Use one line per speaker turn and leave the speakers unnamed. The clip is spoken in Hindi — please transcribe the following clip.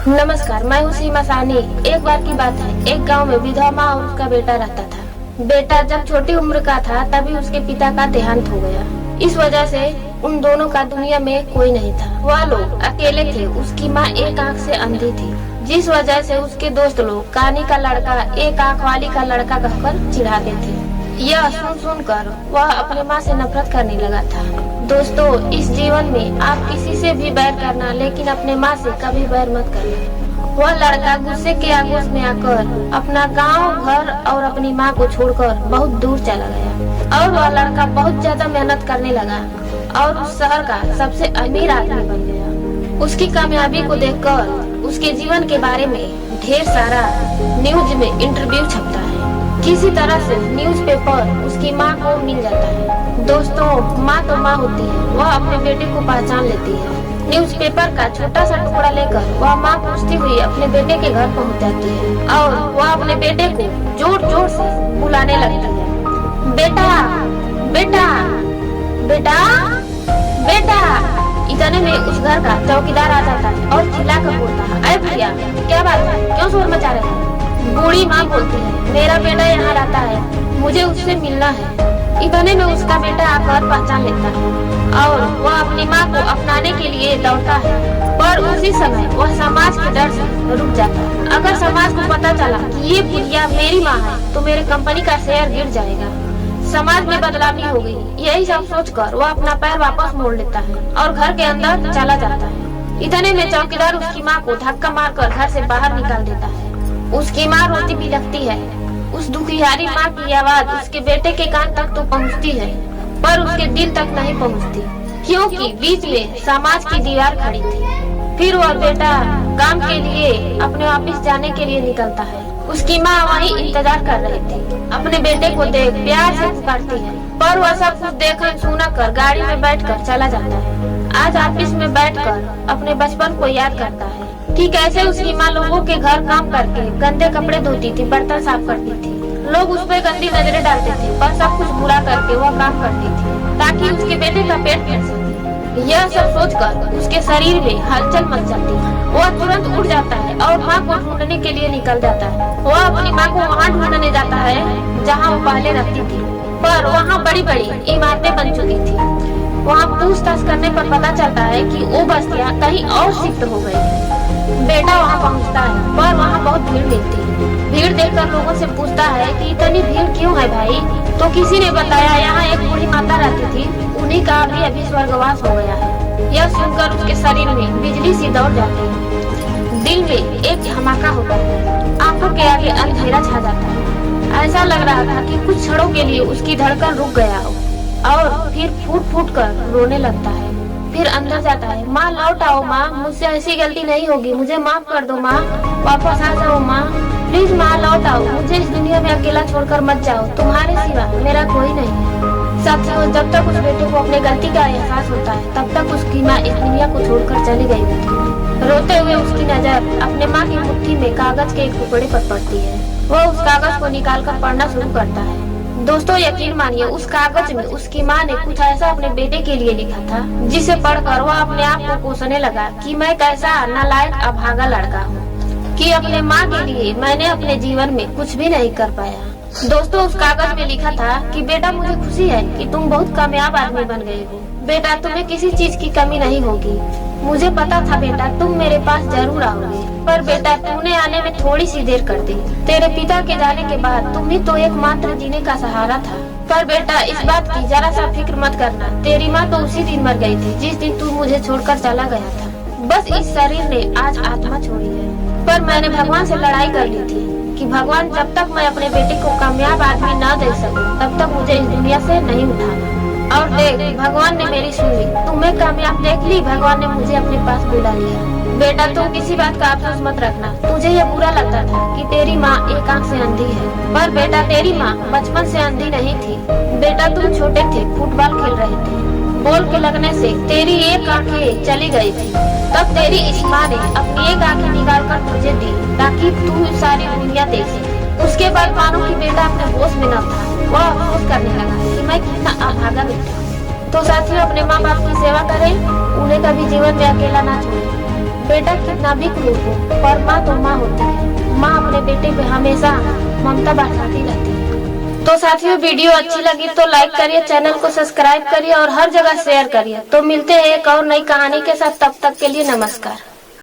नमस्कार, मैं हूँ सीमा सानी। एक बार की बात है, एक गांव में विधवा माँ और उसका बेटा रहता था। बेटा जब छोटी उम्र का था तभी उसके पिता का देहांत हो गया। इस वजह से उन दोनों का दुनिया में कोई नहीं था। वह लोग अकेले थे। उसकी माँ एक आंख से अंधी थी, जिस वजह से उसके दोस्त लोग कानी का लड़का, एक आंख वाली का लड़का कहकर चिढ़ाते थे। यह सुन कर वह अपने माँ से नफरत करने लगा था। दोस्तों, इस जीवन में आप किसी से भी बैर करना, लेकिन अपने माँ से कभी बैर मत करना। वह लड़का गुस्से के आगोश में आकर अपना गांव, घर और अपनी माँ को छोड़कर बहुत दूर चला गया। और वह लड़का बहुत ज्यादा मेहनत करने लगा और उस शहर का सबसे अमीर आदमी बन गया। उसकी कामयाबी को देखकर उसके जीवन के बारे में ढेर सारा न्यूज में इंटरव्यू छपता है। किसी तरह से न्यूज़पेपर उसकी माँ को मिल जाता है। दोस्तों, माँ तो माँ होती है, वह अपने बेटे को पहचान लेती है। न्यूज़पेपर का छोटा सा टुकड़ा लेकर वह माँ पूछती हुई अपने बेटे के घर पहुँच जाती है और वह अपने बेटे को जोर जोर से बुलाने लगती है। बेटा, बेटा, बेटा, बेटा। इतने में उस घर का चौकीदार आ जाता है और चिल्लाकर बोलता है, अरे भैया, क्या बात है, क्यों शोर मचा रहे हैं? बूढ़ी माँ बोलती है, मेरा बेटा यहाँ रहता है, मुझे उससे मिलना है। इतने में उसका बेटा आकर पहचान लेता है और वह अपनी माँ को अपनाने के लिए दौड़ता है, पर उसी समय वह समाज के डर से रुक जाता है। अगर समाज को पता चला कि ये बुढ़िया मेरी माँ है तो मेरे कंपनी का शेयर गिर जाएगा, समाज में बदलावी हो गई। यही सब सोचकर वह अपना पैर वापस मोड़ लेता है और घर के अंदर चला जाता है। इतने में चौकीदार उसकी माँ को धक्का मारकर घर से बाहर निकाल देता है। उसकी माँ रोती भी लगती है। उस दुखियारी माँ की आवाज उसके बेटे के कान तक तो पहुँचती है, पर उसके दिल तक नहीं पहुँचती, क्योंकि बीच में समाज की दीवार खड़ी थी। फिर वह बेटा काम के लिए अपने ऑफिस जाने के लिए निकलता है। उसकी माँ वहीं इंतजार कर रही थी। अपने बेटे को देख प्यार से पुकारती है, पर वह सब कुछ देखकर सुना कर गाड़ी में बैठकर चला जाता है। आज ऑफिस में बैठकर अपने बचपन को याद करता है कि कैसे उसकी माँ लोगों के घर काम करके गंदे कपड़े धोती थी, बर्तन साफ करती थी। लोग उस पर गंदी नजरें डालते थे, पर सब कुछ बुरा करके वह काम करती थी ताकि उसके बेटे का पेट भर सके। यह सब सोचकर उसके शरीर में हलचल मच जाती है। वह तुरंत उठ जाता है और माँ को ढूंढने के लिए निकल जाता है। वह अपनी माँ को वहाँ ढूंढने जाता है जहाँ वो पहले रहती थी, पर वहाँ बड़ी बड़ी इमारतें बन चुकी थी। वहाँ पूछताछ करने पर पता चलता है कि वो बस्तियाँ कहीं और शिफ्ट हो गई है। बेटा वहाँ पहुँचता है, पर वहाँ बहुत भीड़ मिलती है। भीड़ देखकर लोगों से पूछता है कि इतनी भीड़ क्यों है भाई? तो किसी ने बताया यहाँ एक बूढ़ी माता रहती थी, उन्हीं का अभी स्वर्गवास हो गया है। यह सुनकर उसके शरीर में बिजली सी दौड़ जाती है। दिल में एक धमाका होता है, आंखों के आगे अंधेरा छा जाता है। ऐसा लग रहा था कि कुछ क्षणों के लिए उसकी धड़कन रुक गया हो और फिर फूट फूट कर रोने लगता है। फिर अंदर जाता है, माँ लौट आओ माँ, मुझसे ऐसी गलती नहीं होगी, मुझे माफ कर दो माँ, वापस आ जाओ माँ, प्लीज माँ लौट आओ, मुझे इस दुनिया में अकेला छोड़कर मत जाओ, तुम्हारे सिवा मेरा कोई नहीं है। साथियों, जब तक उस बेटे को अपने गलती का एहसास होता है तब तक उसकी माँ इस दुनिया को छोड़कर चली गई थी। रोते हुए उसकी नजर अपने माँ की मुट्ठी में कागज के एक टुकड़े पर पड़ती है। वह उस कागज को निकालकर पढ़ना शुरू करता है। दोस्तों, यकीन मानिए, उस कागज में उसकी माँ ने कुछ ऐसा अपने बेटे के लिए लिखा था जिसे पढ़कर वह अपने आप को कोसने लगा कि मैं कैसा नालायक अभागा लड़का हूँ कि अपने माँ के लिए मैंने अपने जीवन में कुछ भी नहीं कर पाया। दोस्तों, उस कागज में लिखा था कि बेटा, मुझे खुशी है कि तुम बहुत कामयाब आदमी बन गए हो। बेटा, तुम्हें किसी चीज की कमी नहीं होगी। मुझे पता था बेटा तुम मेरे पास जरूर आओगे, पर बेटा तूने आने में थोड़ी सी देर कर दी। तेरे पिता के जाने के बाद तुम ही तो एकमात्र जीने का सहारा था। पर बेटा, इस बात की जरा सा फिक्र मत करना, तेरी माँ तो उसी दिन मर गई थी जिस दिन तू मुझे छोड़कर चला गया था। बस इस शरीर ने आज आत्मा छोड़ी है। पर मैंने भगवान से लड़ाई कर ली थी कि भगवान, जब तक मैं अपने बेटे को कामयाब आदमी न दे सकूं तब तक मुझे इस दुनिया से नहीं उठाना। और देख, भगवान ने मेरी सुनी, तुम्हें कामयाब देख ली, भगवान ने मुझे अपने पास बुला लिया। बेटा, तुम किसी बात का अफसोस मत रखना। तुझे ये बुरा लगता था कि तेरी माँ एक आंख से अंधी है, पर बेटा तेरी माँ बचपन से अंधी नहीं थी। बेटा, तुम छोटे थे, फुटबॉल खेल रहे थे, बॉल के लगने से तेरी एक आंखें चली गई थी। तब तेरी इस माँ ने अपनी एक आंखें निकाल कर तुझे दी ताकि तू सारी दुनिया देख सके। उसके बाद मानो कि बेटा अपने होश में न था, वह अफसोस करने लगा कि मैं कितना अभागा बेटा। तो साथियों, अपने माँ बाप की सेवा करें, उन्हें कभी जीवन में अकेला ना छोड़ें। बेटा कितना भी क्रूर हो, पर माँ तो माँ होती है। माँ अपने बेटे पे हमेशा ममता बरसाती रहती है। तो साथियों, वीडियो अच्छी लगी तो लाइक करिए, चैनल को सब्सक्राइब करिए और हर जगह शेयर करिए। तो मिलते हैं एक और नई कहानी के साथ, तब तक के लिए नमस्कार।